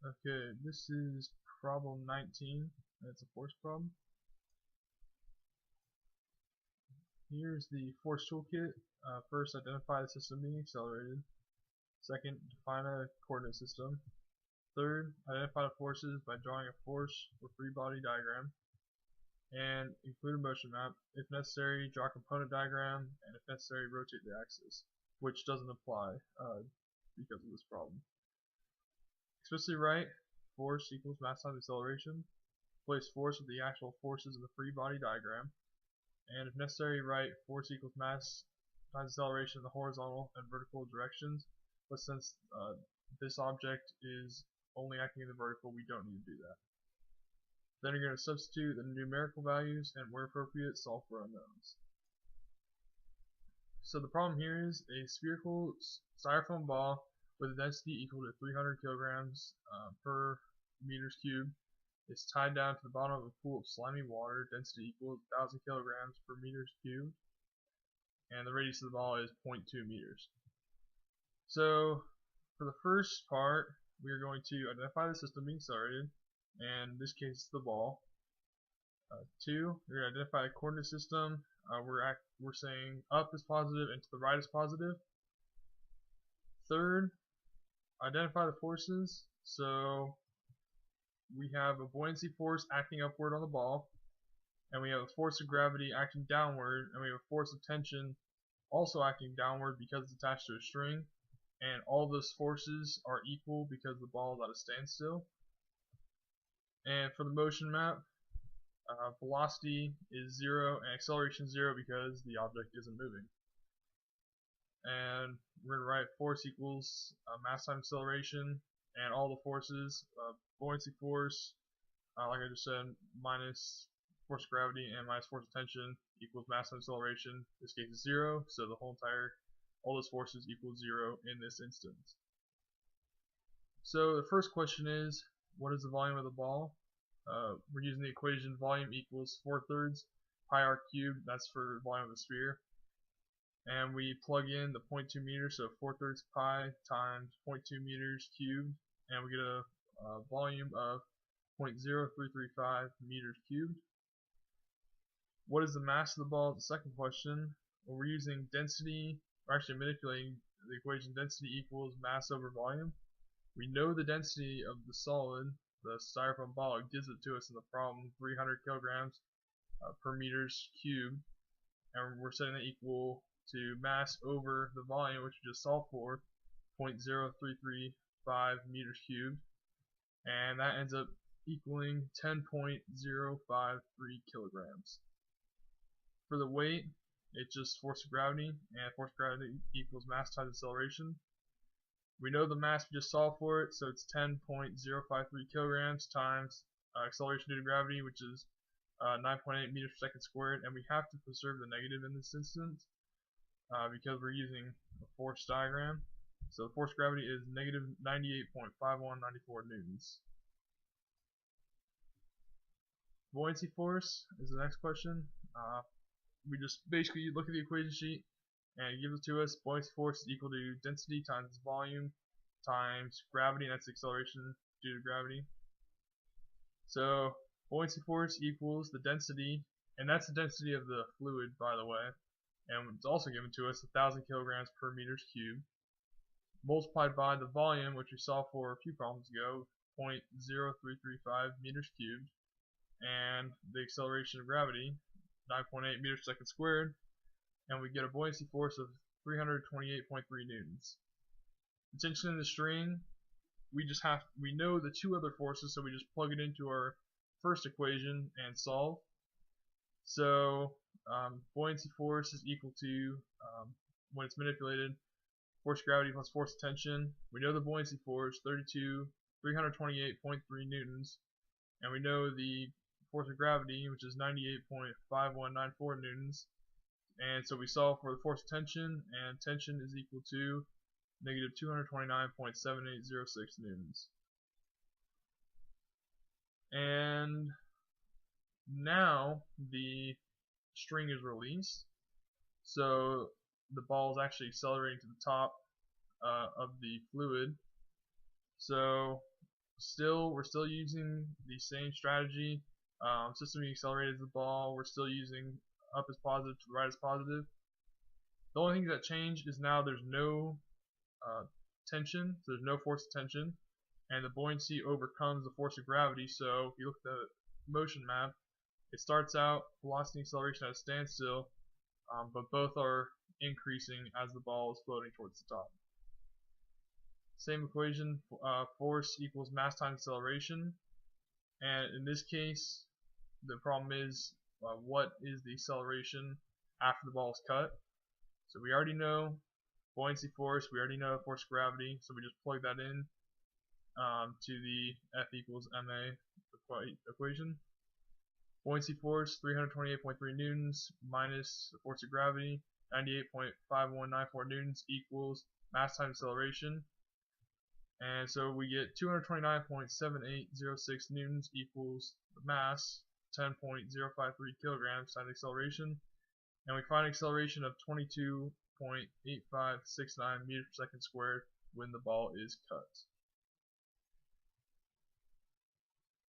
Okay, this is problem 19. It's a force problem. Here's the force toolkit. First, identify the system being accelerated. Second, define a coordinate system. Third, identify the forces by drawing a force or free body diagram. And include a motion map. If necessary, draw a component diagram, and if necessary, rotate the axis, which doesn't apply because of this problem. Explicitly write force equals mass times acceleration. Place force with the actual forces in the free body diagram. And if necessary, write force equals mass times acceleration in the horizontal and vertical directions. But since this object is only acting in the vertical, we don't need to do that. Then you're going to substitute the numerical values and, where appropriate, solve for unknowns. So the problem here is a spherical styrofoam ball with a density equal to 300 kilograms per meters cubed is tied down to the bottom of a pool of slimy water, density equal to 1,000 kilograms per meters cubed, and the radius of the ball is 0.2 meters. So for the first part, we are going to identify the system being accelerated, and in this case it's the ball. 2, we're going to identify a coordinate system. We're saying up is positive and to the right is positive. Third, identify the forces. So we have a buoyancy force acting upward on the ball, and we have a force of gravity acting downward, and we have a force of tension also acting downward because it's attached to a string, and all those forces are equal because the ball is at a standstill. And for the motion map, velocity is 0 and acceleration is 0 because the object isn't moving. And we're going to write force equals mass times acceleration, and all the forces, buoyancy force, like I just said, minus force of gravity and minus force of tension equals mass times acceleration. In this case is 0, so all those forces equal 0 in this instance. So the first question is, what is the volume of the ball? We're using the equation volume equals 4/3 pi r cubed, that's for volume of the sphere. And we plug in the 0.2 meters, so 4/3 pi times 0.2 meters cubed, and we get a volume of 0.0335 meters cubed. What is the mass of the ball? Is the second question. Well, we're using density, we're actually manipulating the equation density equals mass over volume. We know the density of the solid, the styrofoam ball. It gives it to us in the problem, 300 kilograms per meters cubed, and we're setting that equal to mass over the volume, which we just solved for, 0.0335 meters cubed, and that ends up equaling 10.053 kilograms. For the weight, it's just force of gravity, and force of gravity equals mass times acceleration. We know the mass we just solved for it, so it's 10.053 kilograms times acceleration due to gravity, which is 9.8 meters per second squared, and we have to preserve the negative in this instance because we're using a force diagram. So the force of gravity is negative 98.5194 newtons. Buoyancy force is the next question. We just basically look at the equation sheet and it gives it to us. Buoyancy force is equal to density times volume times gravity, and that's acceleration due to gravity. So buoyancy force equals the density, and that's the density of the fluid, by the way, and it's also given to us 1,000 kilograms per meters cubed, multiplied by the volume, which we saw for a few problems ago, 0.0335 meters cubed, and the acceleration of gravity, 9.8 meters per second squared, and we get a buoyancy force of 328.3 newtons. The tension in the string, we know the two other forces, so we just plug it into our first equation and solve. So buoyancy force is equal to, when it's manipulated, force of gravity plus force of tension. We know the buoyancy force, 328.3 newtons, and we know the force of gravity, which is 98.5194 newtons. And so we solve for the force of tension, and tension is equal to negative 229.7806 newtons. And now the string is released, so the ball is actually accelerating to the top of the fluid. So we're still using the same strategy. System being accelerated as the ball. We're still using up is positive to the right is positive. The only thing that changed is now there's no tension, so there's no force of tension, and the buoyancy overcomes the force of gravity. So if you look at the motion map, it starts out velocity and acceleration at a standstill, but both are increasing as the ball is floating towards the top. Same equation, force equals mass times acceleration, and in this case the problem is what is the acceleration after the ball is cut. So we already know buoyancy force, we already know force of gravity, so we just plug that in to the F equals ma equation. Buoyancy force 328.3 newtons minus the force of gravity 98.5194 newtons equals mass times acceleration. And so we get 229.7806 newtons equals the mass 10.053 kilograms times acceleration, and we find acceleration of 22.8569 meters per second squared when the ball is cut.